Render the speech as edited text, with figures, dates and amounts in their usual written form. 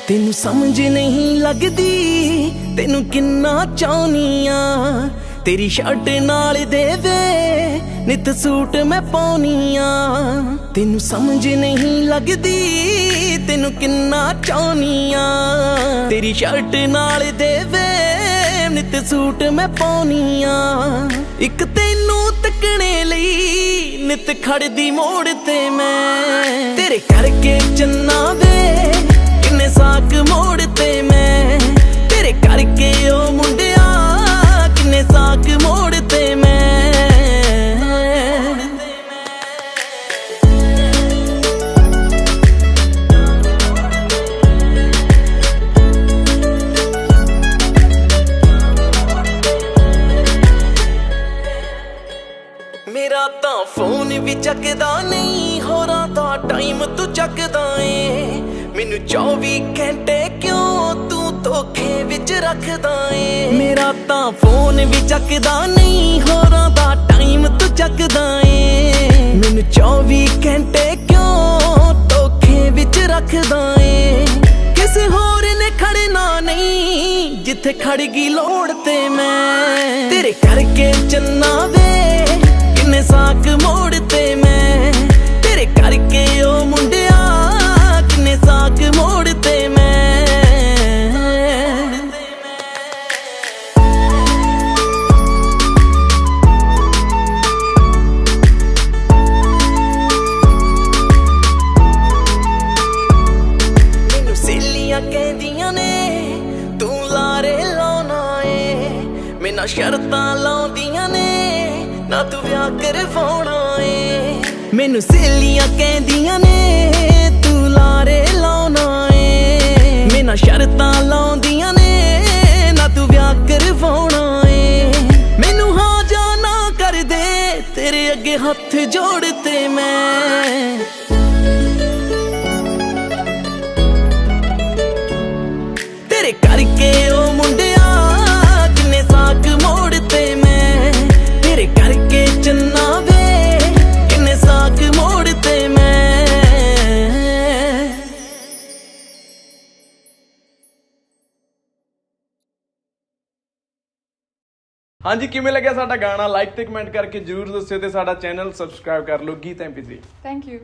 ਤੈਨੂੰ ਸਮਝ ਨਹੀਂ ਲੱਗਦੀ ਤੈਨੂੰ ਕਿੰਨਾ ਚਾਹੁੰਨੀ ਆ ਤੇਰੀ ਸ਼ਰਟ ਨਾਲ ਦੇਵੇ ਨਿਤ ਸੂਟ ਮੈਂ ਪਾਉਣੀ ਆ ਤੈਨੂੰ ਸਮਝ ਨਹੀਂ ਲੱਗਦੀ ਤੈਨੂੰ ਕਿੰਨਾ ਚਾਹੁੰਨੀ ਆ ਤੇਰੀ ਸ਼ਰਟ ਨਾਲ ਦੇਵੇ ਨਿਤ ਸੂਟ ਮੈਂ ਪਾਉਣੀ ਆ ਇੱਕ ਤੈਨੂੰ ਤੱਕਣੇ ਲਈ ਨਿਤ ਖੜਦੀ ਮੋੜ ਤੇ ਮੈਂ ਤੇਰੇ ਕਰਕੇ ਚੰਨਾ ਵੇ ਕਿੰਨੇ ਸਾਕ ਮੋੜ ਤੇ ਮੈਂ ਤੇਰੇ ਕਰਕੇ ਉਹ ਮੁੰਡਿਆ ਕਿੰਨੇ ਸਾਕ ਮੋੜ ਤੇ ਮੈਂ ਮੇਰਾ ਤਾਂ ਫੋਨ ਵੀ ਚੱਕਦਾ ਨਹੀਂ ਹੋਰਾਂ ਦਾ ਟਾਈਮ ਤੂੰ ਚੱਕਦਾ ਏ ਮੈਨੂੰ 24 ਘੰਟੇ ਕਿਉਂ ਤੂੰ ਧੋਖੇ ਵਿੱਚ ਰੱਖਦਾ ਏ ਮੇਰਾ ਤਾਂ ਫੋਨ ਵੀ ਚੱਕਦਾ ਨਹੀਂ ਹੋਰਾਂ ਦਾ ਟਾਈਮ ਤੂੰ ਚੱਕਦਾ ਏ ਮੈਨੂੰ 24 ਘੰਟੇ ਕਿਉਂ ਧੋਖੇ ਵਿੱਚ ਰੱਖਦਾ ਏ ਕਿਸੇ ਹੋਰ ਨੇ ਖੜਨਾ ਨਹੀਂ ਜਿੱਥੇ ਖੜ ਗਈ ਲੋੜ ਤੇ ਮੈਂ ਤੇਰੇ ਕਰਕੇ ਚੰਨਾ ਵੇ ਕਿੰਨੇ ਸਾਕ ਮੋੜ ਤੇ ਮੈਂ ਤੇਰੇ ਕਰਕੇ ਉਹ ਮੁੰਡਿਆ ਕਿੰਨੇ ਸਾਕ ਮੋੜ ਤੇ ਮੈਂ ਮੈਨੂੰ ਸਹੇਲੀਆਂ ਕਹਿੰਦੀਆਂ ਨੇ ਤੂੰ ਲਾਰੇ ਲਾਉਣਾ ਏ ਮੈਨਾਂ ਸ਼ਰਤਾਂ ਲਾਉਂਦੀਆਂ ਨੇ ਨਾ ਤੂੰ ਵਿਆਹ ਕਰਵਾਉਣਾ ਏ ਮੈਨੂੰ ਸਹੇਲੀਆਂ ਕਹਿੰਦੀਆਂ ਨੇ ਤੂੰ ਲਾਰੇ ਲਾਉਣਾ ਏ ਮੈਨਾਂ ਸ਼ਰਤਾਂ ਲਾਉਂਦੀਆਂ ਨੇ ਨਾ ਤੂੰ ਵਿਆਹ ਕਰਵਾਉਣਾ ਏ ਮੈਨੂੰ ਹਾਂ ਜਾਂ ਨਾ ਕਰ ਦੇ ਤੇਰੇ ਅੱਗੇ ਹੱਥ ਜੋੜ ਤੇ ਮੈਂ ਤੇਰੇ ਕਰਕੇ ਉਹ ਮੁੰਡਿਆ ਕਿੰਨੇ ਸਾਕ ਮੋੜ ਤੇ ਮੈਂ ਤੇਰੇ ਕਰਕੇ ਚੰਨਾ ਵੇ ਕਿੰਨੇ ਸਾਕ ਮੋੜ ਤੇ ਮੈਂ ਹਾਂਜੀ ਕਿਵੇਂ ਲੱਗਿਆ ਸਾਡਾ ਗਾਣਾ ਲਾਈਕ ਤੇ ਕਮੈਂਟ ਕਰਕੇ ਜਰੂਰ ਦੱਸਿਓ ਤੇ ਸਾਡਾ ਚੈਨਲ ਸਬਸਕ੍ਰਾਈਬ ਕਰ ਲਓ ਗੀਤ MP3 ਥੈਂਕ ਯੂ